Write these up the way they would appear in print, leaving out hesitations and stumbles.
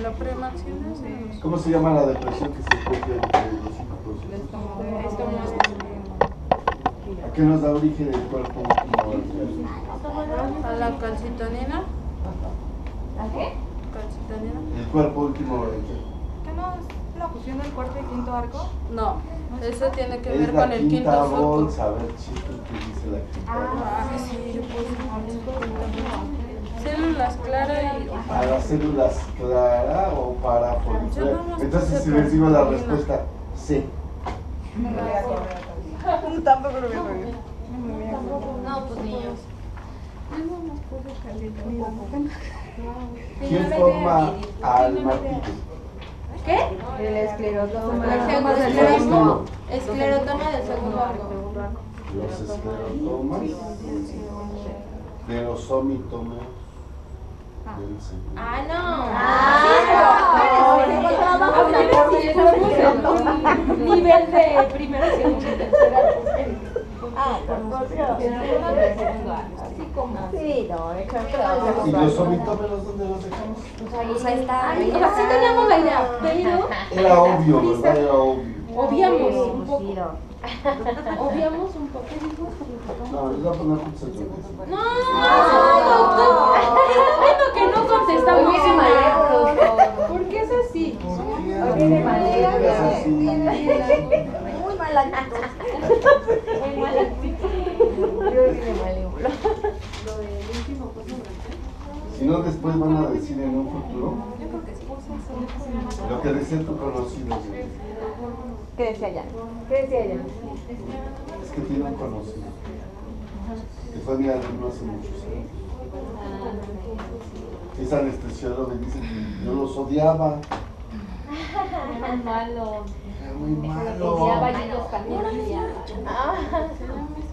La premaxila es ¿Cómo se llama la depresión que se encuentra entre los 5 procesos? ¿A qué nos da origen el cuerpo último? a la calcitonina. ¿A qué? Calcitonina. El cuerpo último. ¿Qué no es la fusión del cuarto y quinto arco? No, eso tiene que Es ver la con el quinto quinta foco. bolsa, a ver, chico, ¿qué dice la quinta bolsa? Células claras y A las células clara o para Yo folicular. no más Entonces, puse si les digo la calcitonina. respuesta C. Tampoco lo veo. No, pues niños. ¿Quién forma al martillo? ¿Qué? El esclerotoma. Esclerotoma del segundo arco. Los esclerotomas de los somitomas del segundo. Ah, no. Nivel de primero, segundo y tercer arco. Así como. Sí, no, ¿Y los somitómeros dónde los dejamos? Pues ahí está. Así teníamos la idea, pero Era obvio, ¿verdad? Era obvio. obviamos un poco. Obviamos un poco. No, les voy a poner concentración. No, doctor. Está viendo que no contestamos. ¿Por qué es así? Viene así. muy mal actitud. Si no, después van a decir en un futuro lo que decía tu conocido. ¿Qué decía allá? Es que tiene un conocido que fue mi alumno hace muchos años. Es anestesiólogo y dice que yo los odiaba. Era malo. Era muy malo. Odiaba y ellos también odiaban.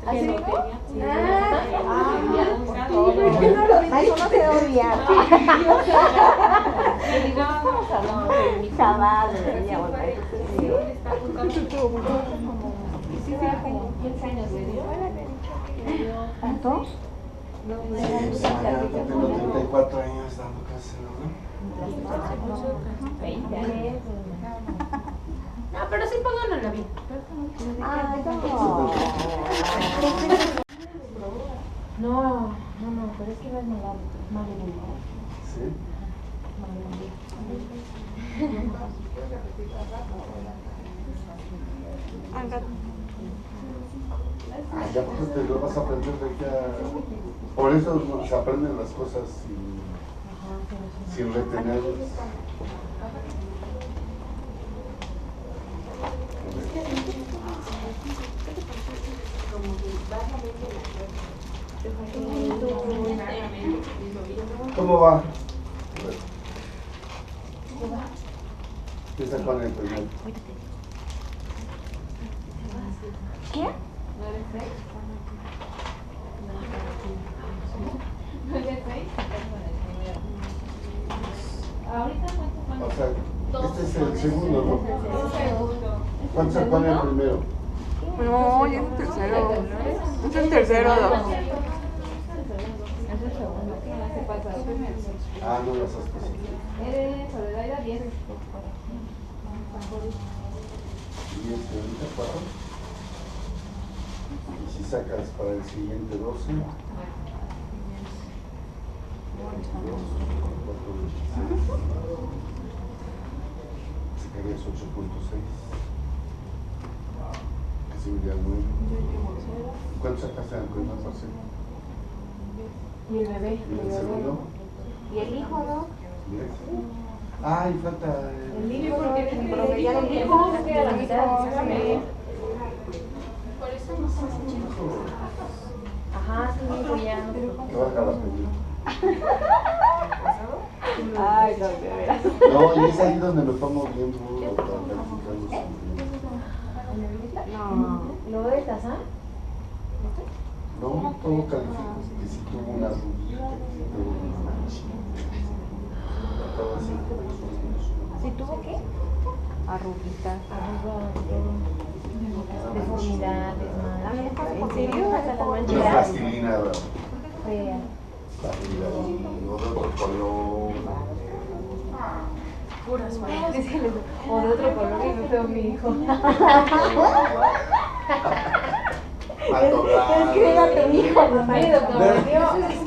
¿Así dijo? Ay, no se odia. Estamos hablando de mi Chaval, Sí, será como 15 años le dio. ¿Tanto? Tengo 34 años dando clase, ¿no? 20 años. No, pero sí pónganlo en la vida. Ay, No, pero es que no es mal. Sí. Ya pues te lo vas a aprender de aquí a... Por eso se aprenden las cosas sin retenerlas. ¿Cómo va? Empieza con el primero. ¿Qué? O sea, este es el segundo, ¿no? ¿Cuánto se pone el primero? No, yo es el tercero. Es el tercero. Ah, no las has puesto. Soledad 10. 10, ahorita 4. Y si sacas para el siguiente 12. 22, 4, 26. Sacarías 8.6. Que sería 9. ¿Cuánto sacaste en el primer parcial? Y el bebé. ¿Y el segundo? Y el hijo, ¿no? 10. Ah, y falta El hijo, porque ya lo dijo. Que a la mitad. Por eso no se hace chico. Ajá, sí, digo ya. que baja la película. Ay, no, de veras. No, y es ahí donde me pongo bien duro para calificar los No. ¿Lo de Tazán? No, todo califico. Que si tuvo una rubia, que si tuvo una manchita. Todo así. ¿Sí tuvo qué? Arruguitas. Deformidades, ¿En serio? hasta la Una manchita. plastilina, ¿verdad? Fea. Plastilina. puras fallas. O de otro color y no veo mi hijo. Escribe a tu hijo, mire, doctor.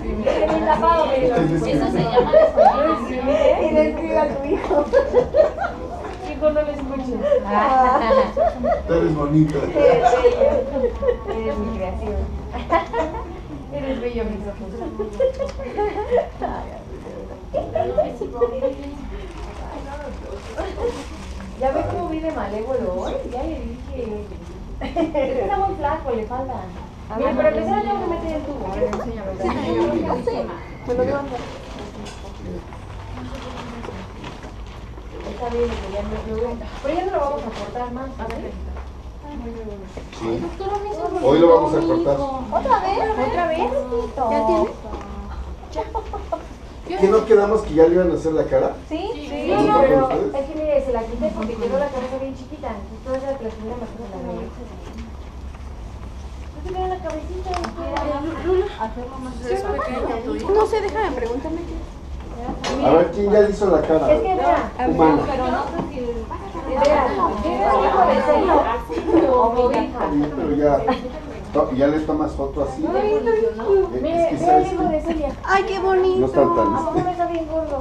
Tiene tapado, mire. Eso se llama desconocimiento. Y le escribe a tu hijo. Hijo, no le escuches. Tú eres bonito. Eres bello. Eres mi creación. Eres bello, mis ojos. ¿Ya ves cómo viene malévolo hoy? Ya le dije. Está muy flaco, le falta. Mira, pero empezar tengo que meter el tubo. A ver, enséñame. Me lo dio. Está bien, ya pero ya no lo vamos a cortar más. A ver. Sí. Hoy lo vamos a cortar. ¿Otra vez? ¿Otra vez? ¿Ya tienes? ¿Qué no quedamos que ya le iban a hacer la cara? Sí, Sí. pero es que mire, se la quité porque quedó la cabeza bien chiquita. Entonces la primera más que la veía. ¿No tiene la cabecita? Es pequeño tu hijo. No sé, déjame preguntarme. A ver, ¿quién ya le hizo la cara? Es que vea, Humana. pero no sé si... Vea, ¿tienes hijo de serio? O mi hija. Sí, pero ya le tomas foto así. Mire, Es que vea el sabes hijo de que Celia. Ay, qué bonito. no están tan, ¿A poco no está bien gordo?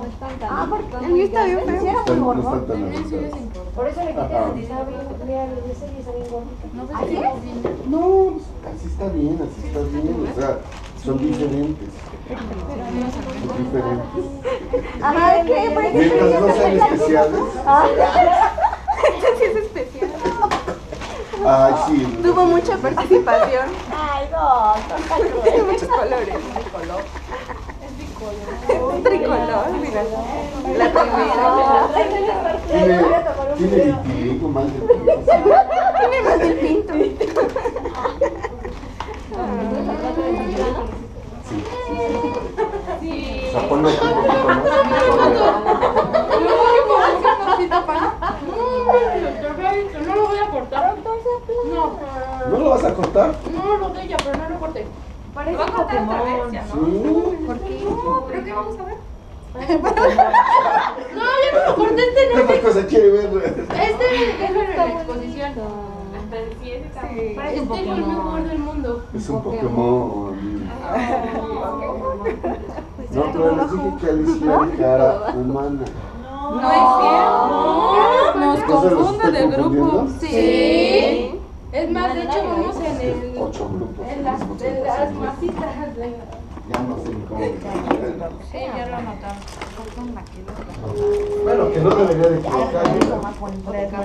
Ah, porque El mío está bien feo. era muy no gordo. están tan avanzados. Por eso le quité, Ajá. porque estaba bien, mira, el de Celia está bien gordito. ¿Así es? No, así está bien, así está bien. O sea, son diferentes. Son diferentes. Ajá, ¿qué? Por eso Mientras no sean especiales. Este sí es especial. Ay, sí. Tuvo mucha participación. Ay, no, Tiene muchos colores. Un tricolor, mira. La primera. Tiene vitiligo mal de pinto. Tiene más del pinto. Sí. O sea, ponle aquí un poquito más. No lo voy a cortar. ¿No lo vas a cortar? No lo de ella, pero no lo corté. Parece Pokémon. Sí. ¿Por qué? ¿Pero qué vamos a ver? No, yo no lo corté, este ¿Qué otra cosa quiere ver? déjalo en la exposición. Parece un Este es el mejor del mundo. Es un Pokémon. No, pero les dije que Alicia era cara humana. No es cierto. Nos ¿No se los confunde estoy de grupo. confundiendo? Sí. Es más, de hecho, vamos en el. 8 grupos. En las masitas. Ya no sé ni cómo. Sí, ya lo anotamos. Bueno, que no debería de equivocarme.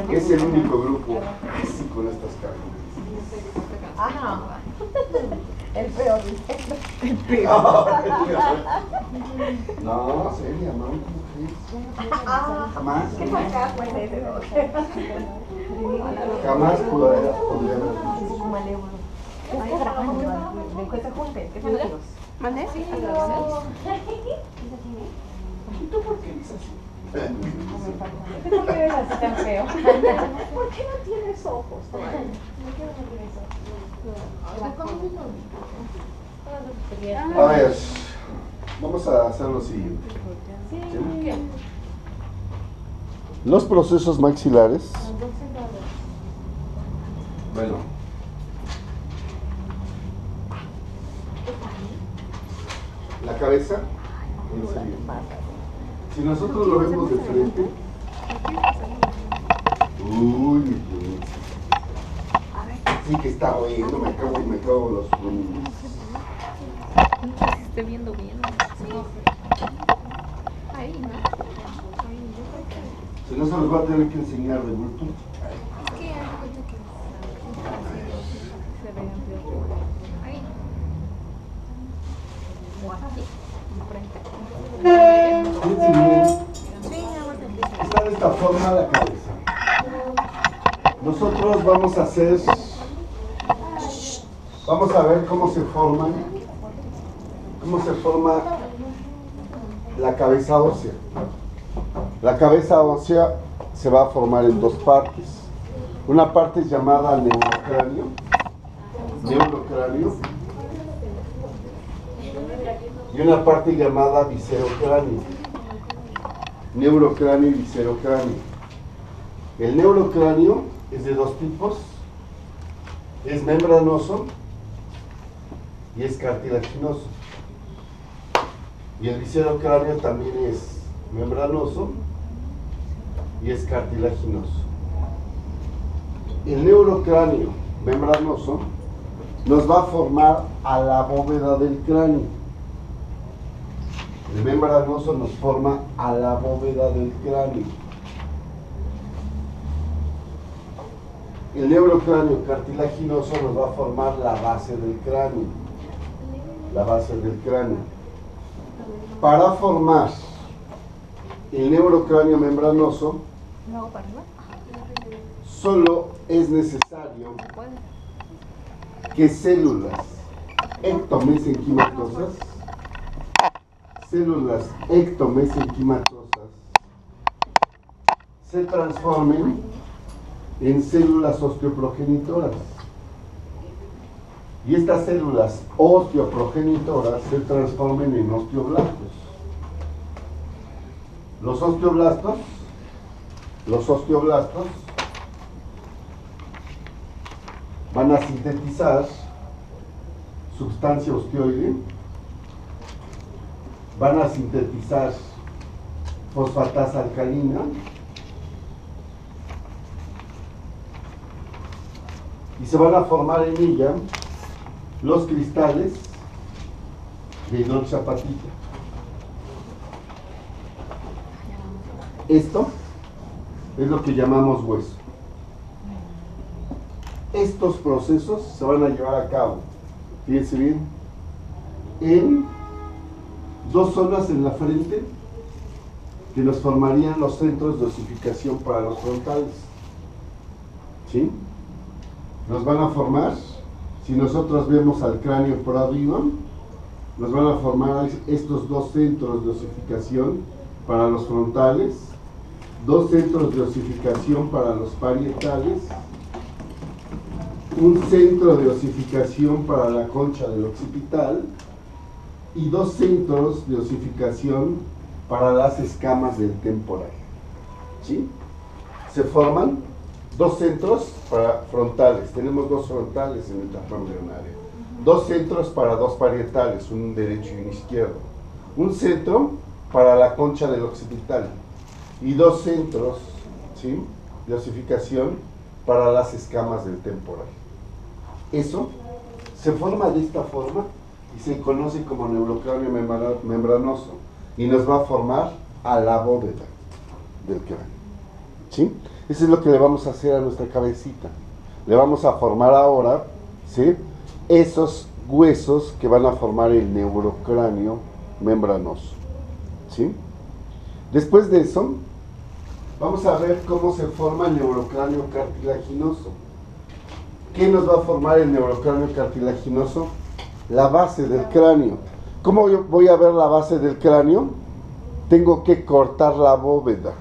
Que es el único grupo así con estas características. Ajá. El peor. No, seria, no, ¿cómo crees? Jamás. Jamás podría haber ¿Mandé? ¿Y tú por qué eres así? ¿Por qué eres así tan feo? ¿Por qué no tienes ojos? ¿Por qué no tienes ojos? A ver, vamos a hacer lo siguiente. ¿Sí? Los procesos maxilares. Bueno. La cabeza. Piensa bien. Si nosotros lo vemos de frente. Uy, mi Dios. Sí que está oyendo, me acabo los pulmones. Esté viendo bien. Ahí, ¿no? Si no se los va a tener que enseñar de bulto. Se ve amplio. Ahí. O aquí. Fíjense bien. Está de esta forma la cabeza. Nosotros vamos a hacer. Vamos a ver cómo se forma la cabeza ósea. La cabeza ósea se va a formar en dos partes. Una parte es llamada neurocráneo, y una parte llamada viscerocráneo. neurocráneo y viscerocráneo. El neurocráneo es de dos tipos, es membranoso y es cartilaginoso. Y el viscerocráneo también es membranoso y es cartilaginoso. El neurocráneo membranoso nos va a formar a la bóveda del cráneo. El membranoso nos forma a la bóveda del cráneo. El neurocráneo cartilaginoso nos va a formar la base del cráneo. La base del cráneo. Para formar el neurocráneo membranoso, solo es necesario que células ectomesenquimatosas, se transformen en células osteoprogenitoras. Y estas células osteoprogenitoras se transformen en osteoblastos. Los osteoblastos van a sintetizar sustancia osteoide, van a sintetizar fosfatasa alcalina y se van a formar en ella los cristales de hidroxiapatita. Esto es lo que llamamos hueso. Estos procesos se van a llevar a cabo, fíjense bien, en dos zonas en la frente que nos formarían los centros de osificación para los frontales. ¿Sí? Nos van a formar, si nosotros vemos al cráneo por arriba, nos van a formar estos dos centros de osificación para los frontales, dos centros de osificación para los parietales, un centro de osificación para la concha del occipital y dos centros de osificación para las escamas del temporal. ¿Sí? Se forman dos centros para frontales, tenemos dos frontales en el tapón embrionario, dos centros para dos parietales, un derecho y un izquierdo, un centro para la concha del occipital y dos centros, ¿sí?, de osificación para las escamas del temporal. Eso se forma de esta forma y se conoce como neurocráneo membranoso y nos va a formar a la bóveda del cráneo. ¿Sí? Eso es lo que le vamos a hacer a nuestra cabecita. Le vamos a formar ahora, ¿sí?, esos huesos que van a formar el neurocráneo membranoso. ¿Sí? Después de eso, vamos a ver cómo se forma el neurocráneo cartilaginoso. ¿Qué nos va a formar el neurocráneo cartilaginoso? La base del cráneo. ¿Cómo yo voy a ver la base del cráneo? Tengo que cortar la bóveda.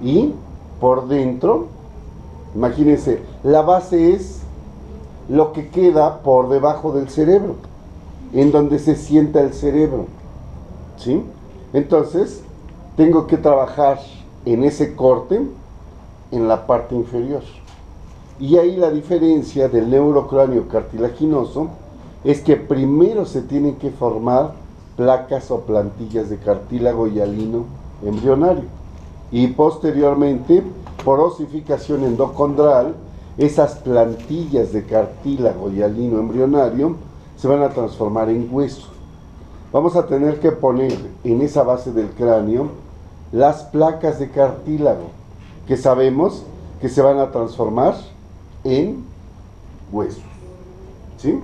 Y por dentro, imagínense, la base es lo que queda por debajo del cerebro, en donde se sienta el cerebro. ¿Sí? Entonces, tengo que trabajar en ese corte en la parte inferior. Y ahí la diferencia del neurocráneo cartilaginoso es que primero se tienen que formar placas o plantillas de cartílago hialino embrionario y posteriormente, por osificación endocondral, esas plantillas de cartílago hialino embrionario se van a transformar en hueso. Vamos a tener que poner en esa base del cráneo las placas de cartílago que sabemos que se van a transformar en huesos. ¿Sí?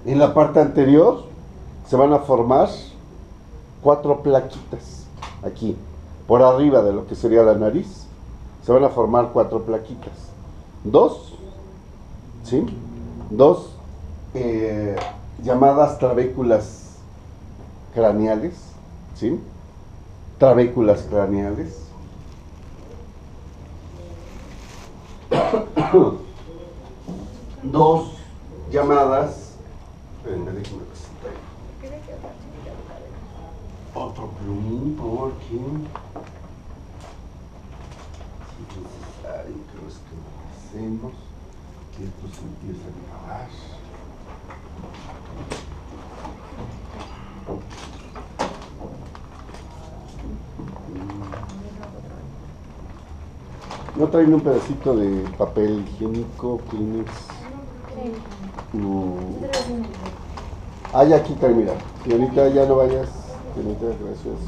En la parte anterior se van a formar 4 plaquitas aquí, por arriba de lo que sería la nariz. Se van a formar 4 plaquitas. 2, ¿sí?, 2 llamadas trabéculas craneales, ¿sí?, trabéculas craneales. 2 llamadas, Otro plumín porque si es necesario que los que hacemos, que esto se empieza a grabar. ¿No traen un pedacito de papel higiénico, Kleenex? No. Ah, ya aquí trae, mira. Señorita, ya no vayas. Señorita, gracias.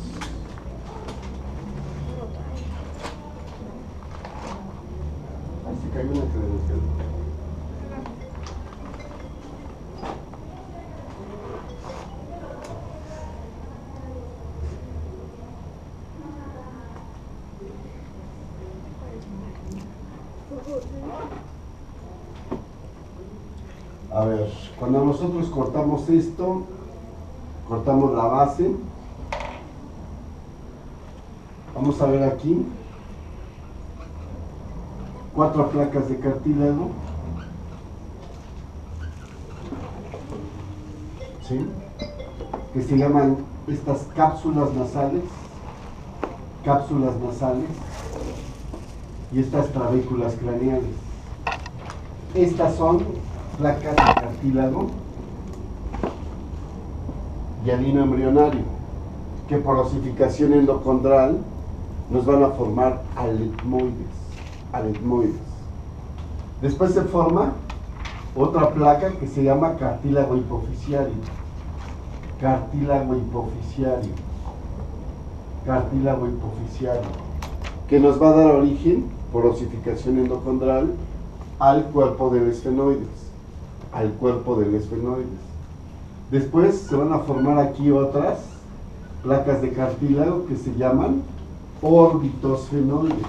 Ay, se cayó una credencial. A ver, cuando nosotros cortamos esto, cortamos la base. Vamos a ver aquí 4 placas de cartílago, ¿sí? Que se llaman estas cápsulas nasales, y estas trabéculas craneales. Estas son placas de cartílago hialino embrionario, que por osificación endocondral nos van a formar aletmoides. Después se forma otra placa que se llama cartílago hipofisiario, que nos va a dar origen, por osificación endocondral, al cuerpo del esfenoides. Después se van a formar aquí otras placas de cartílago que se llaman orbitosfenoides,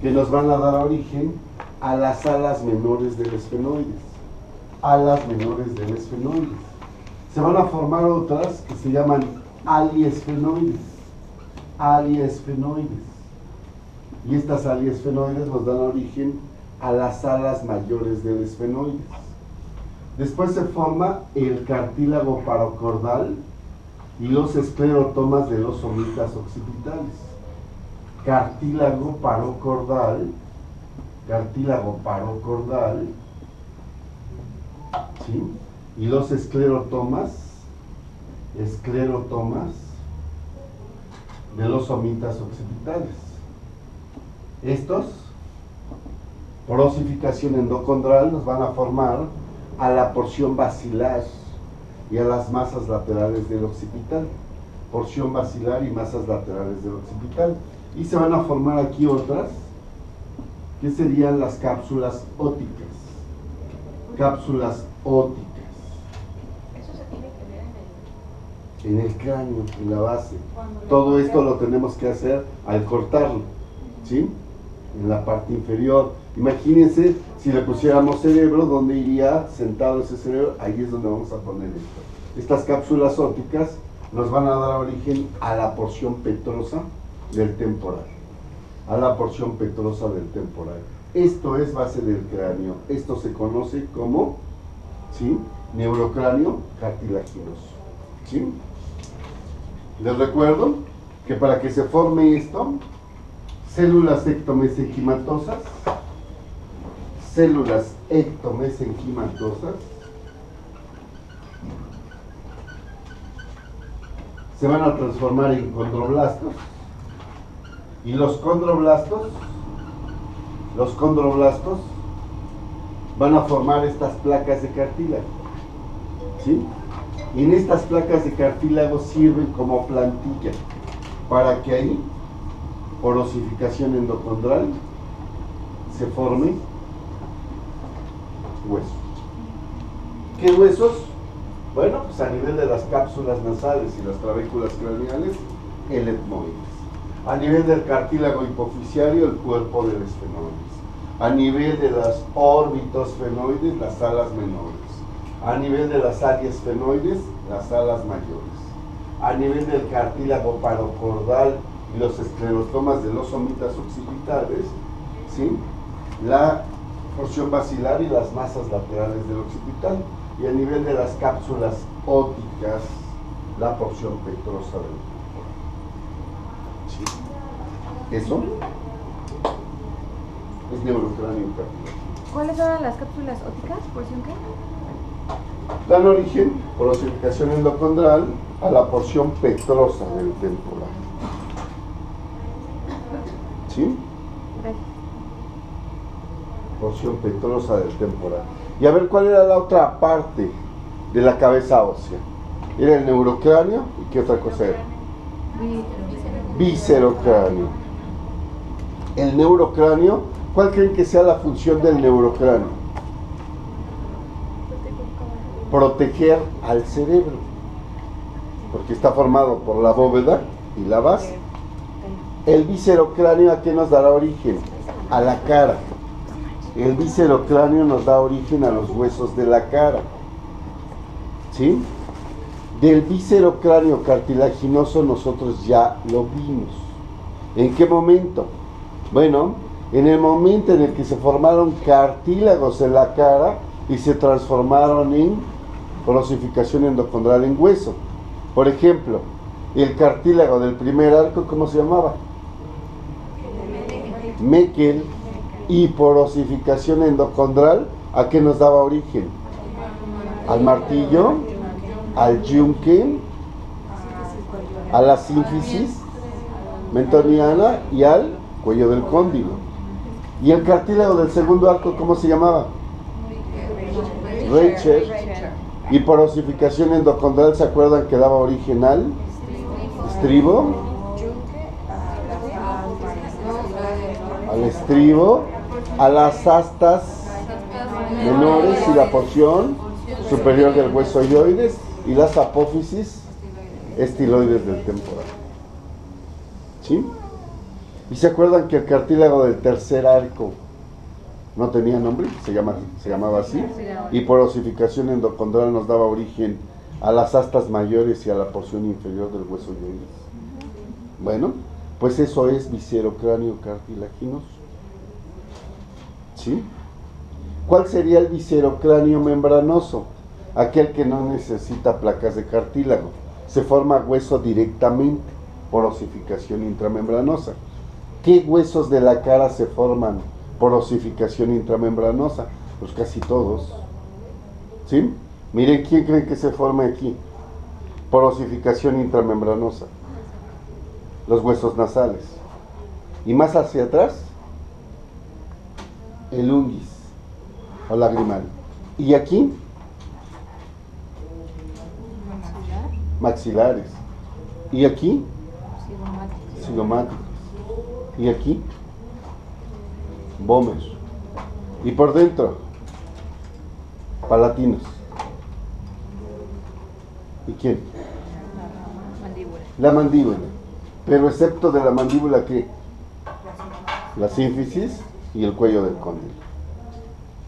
que nos van a dar origen a las alas menores del esfenoides. Se van a formar otras que se llaman aliesfenoides. Y estas aliesfenoides nos dan origen a las alas mayores del esfenoides. Después se forma el cartílago parocordal y los esclerotomas de los somitas occipitales. Cartílago parocordal, ¿sí? Y los esclerotomas de los somitas occipitales. Estos, por osificación endocondral, nos van a formar a la porción basilar y a las masas laterales del occipital. Y se van a formar aquí otras, que serían las cápsulas ópticas. Eso se tiene que ver En el cráneo, en la base. Todo esto lo tenemos que hacer al cortarlo, ¿sí? En la parte inferior. Imagínense si le pusiéramos cerebro, ¿dónde iría sentado ese cerebro? Ahí es donde vamos a poner esto. Estas cápsulas ópticas nos van a dar origen a la porción petrosa del temporal. Esto es base del cráneo. Esto se conoce como, ¿sí?, neurocráneo cartilaginoso, ¿sí? Les recuerdo que para que se forme esto, células ectomesenquimatosas se van a transformar en condroblastos, y los condroblastos van a formar estas placas de cartílago, ¿sí? Y en estas placas de cartílago sirven como plantilla para que ahí, por osificación endocondral, se forme hueso. ¿Qué huesos? Bueno, pues a nivel de las cápsulas nasales y las trabéculas craneales, el etmoides. A nivel del cartílago hipofisiario, el cuerpo del esfenoides. A nivel de las orbitosfenoides, las alas menores. A nivel de las aliesfenoides, las alas mayores. A nivel del cartílago parocordal y los esclerotomas de los somitas occipitales, ¿sí?, la porción basilar y las masas laterales del occipital. y a nivel de las cápsulas ópticas la porción petrosa del temporal. ¿Sí? Eso es neurocráneo cartilaginoso. ¿Cuáles eran las cápsulas ópticas? ¿Porción qué? Dan origen, por osificación endocondral, a la porción petrosa del temporal. ¿Sí? Gracias. Porción petrosa del temporal. Y a ver cuál era la otra parte de la cabeza ósea. Era el neurocráneo, ¿y qué otra cosa era? Viscerocráneo. El neurocráneo, ¿cuál creen que sea la función del neurocráneo? Proteger al cerebro, porque está formado por la bóveda y la base. El viscerocráneo, ¿a qué nos dará origen? A la cara. El viscerocráneo nos da origen a los huesos de la cara. ¿Sí? Del viscerocráneo cartilaginoso nosotros ya lo vimos. ¿En qué momento? Bueno, en el momento en el que se formaron cartílagos en la cara y se transformaron en osificación endocondral en hueso. Por ejemplo, el cartílago del primer arco, ¿cómo se llamaba? Meckel. Y por osificación endocondral, ¿a qué nos daba origen? Al martillo, al yunque, a la sínfisis mentoniana y al cuello del cóndilo. ¿Y el cartílago del segundo arco cómo se llamaba? Reichert. Y por osificación endocondral, ¿se acuerdan que daba origen al estribo? Al estribo, a las astas menores y la porción superior del hueso hioides y las apófisis estiloides del temporal. ¿Sí? ¿Y se acuerdan que el cartílago del tercer arco no tenía nombre? Se llamaba así. Y por osificación endocondral nos daba origen a las astas mayores y a la porción inferior del hueso hioides. Bueno, pues eso es viscerocráneo cartilaginoso. ¿Sí? ¿Cuál sería el viscerocráneo membranoso? Aquel que no necesita placas de cartílago. Se forma hueso directamente por osificación intramembranosa. ¿Qué huesos de la cara se forman por osificación intramembranosa? Pues casi todos. ¿Sí? Miren, ¿quién creen que se forma aquí? Por osificación intramembranosa. Los huesos nasales. Y más hacia atrás, el unguis o lagrimal. Y aquí, maxilares. Y aquí, cigomáticos. Y aquí, vómer. Y por dentro, palatinos. ¿Y quién? La mandíbula. Pero excepto de la mandíbula, ¿qué? La sínfisis y el cuello del cóndilo.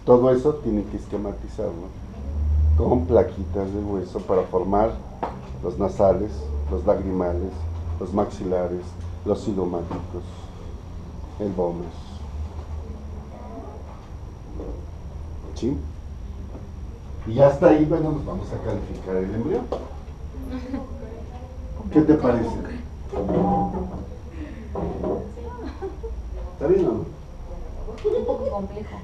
Todo eso tiene que esquematizarlo con plaquitas de hueso para formar los nasales, los lagrimales, los maxilares, los cigomáticos, el vómer. ¿Sí? Y hasta ahí, bueno, nos vamos a calificar el embrión. ¿Qué te parece? ¿Está bien o no? Un poco complejo.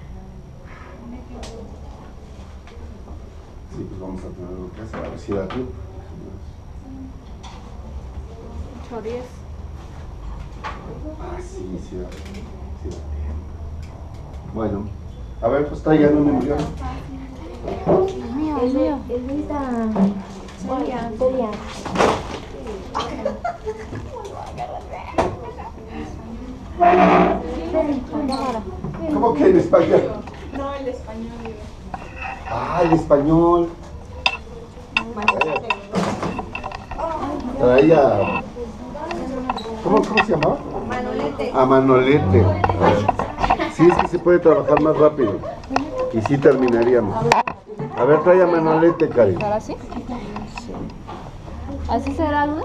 Sí, pues vamos a tenerlo que hacer, a ver si da tiempo. 8:10. Ah, sí, sí da tiempo. Bueno, a ver, pues traigan un embrión. El de esta... Seria. ¿Cómo que en español? No, el español. Ah, el español. Traía... ¿Cómo se llamaba? Manolete. A Manolete. Sí, es que se puede trabajar más rápido. Y sí terminaríamos. A ver, trae a Manolete, Cari. ¿Ahora sí? ¿Así será, no?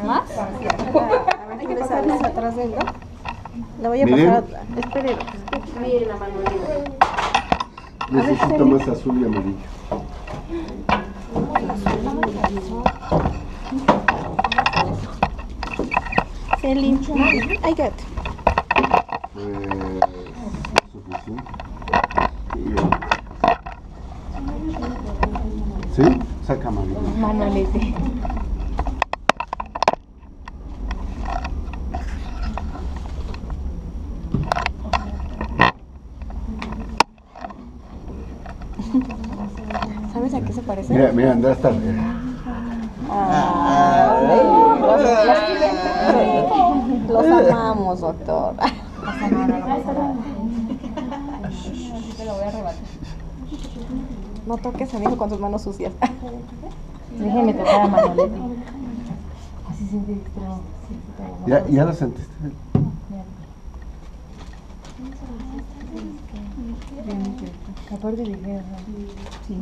¿Más? Hay que pasarles atrás de él, ¿no? La voy a Miren. pasar. Espere. Miren la Manolete. Necesito más azul y amarillo. Celine, I got. Suficiente. ¿Sí? Saca amarillo. Manolete. ¿Sabes a qué se parece? Mira, mira, Andrea está. Los amamos, doctor. No toques a mi hijo con tus manos sucias. Déjeme tocar a Manolete. Así siente extremo. ¿Ya lo sentiste? Aparte dije, sí.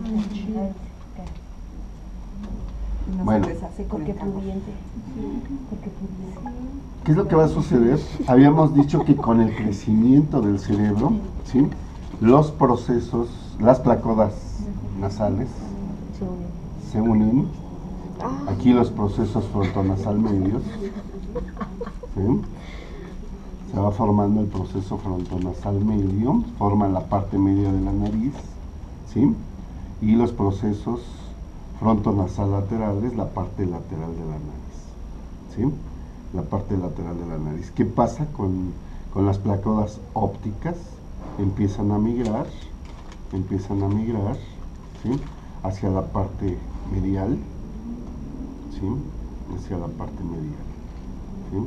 Bueno. Porque pudiente. ¿Qué es lo que va a suceder? Habíamos dicho que con el crecimiento del cerebro, ¿sí? Los procesos, las placodas nasales se unen. Aquí los procesos frontonasal medios, ¿sí? Se va formando el proceso frontonasal medio, forma la parte media de la nariz, ¿sí? Y los procesos frontonasal laterales, la parte lateral de la nariz, ¿sí? La parte lateral de la nariz. ¿Qué pasa con las placodas ópticas? Empiezan a migrar, ¿sí? Hacia la parte medial, ¿sí? Hacia la parte medial, ¿sí?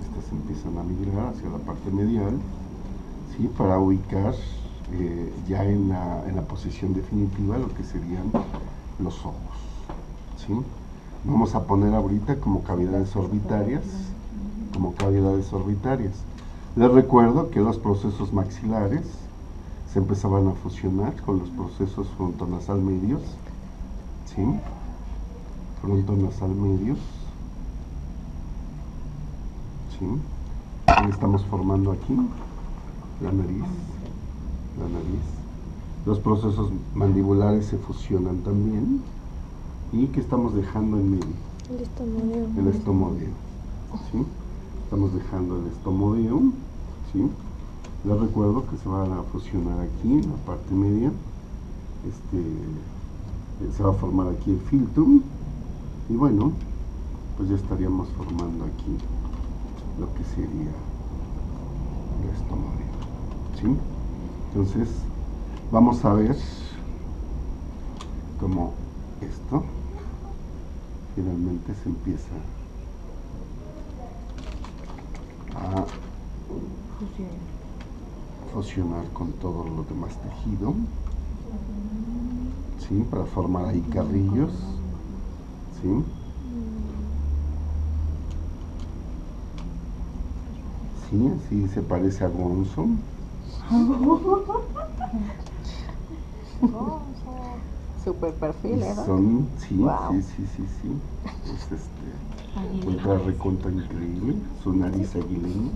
Estas empiezan a migrar hacia la parte medial, ¿sí? Para ubicar ya en la posición definitiva lo que serían los ojos, ¿sí? Vamos a poner ahorita como cavidades orbitarias, Les recuerdo que los procesos maxilares se empezaban a fusionar con los procesos frontonasal medios, ¿sí? Frontonasal medios, ¿sí? Y estamos formando aquí la nariz. Los procesos mandibulares se fusionan también. ¿Y qué estamos dejando en medio? El estomodeo, ¿sí? Estamos dejando el estomodeo, ¿sí? Les recuerdo que se van a fusionar aquí en la parte media. Se va a formar aquí el filtrum. Y bueno, pues ya estaríamos formando aquí lo que sería el estomodeo, ¿sí? Entonces, vamos a ver cómo esto finalmente se empieza a fusionar con todo lo demás tejido, ¿sí? Para formar ahí carrillos, ¿sí? Sí, así se parece a Gonzo. Super perfil, ¿eh? Son, sí, Wow. sí. Es ultra recontra increíble. Su nariz aguileña.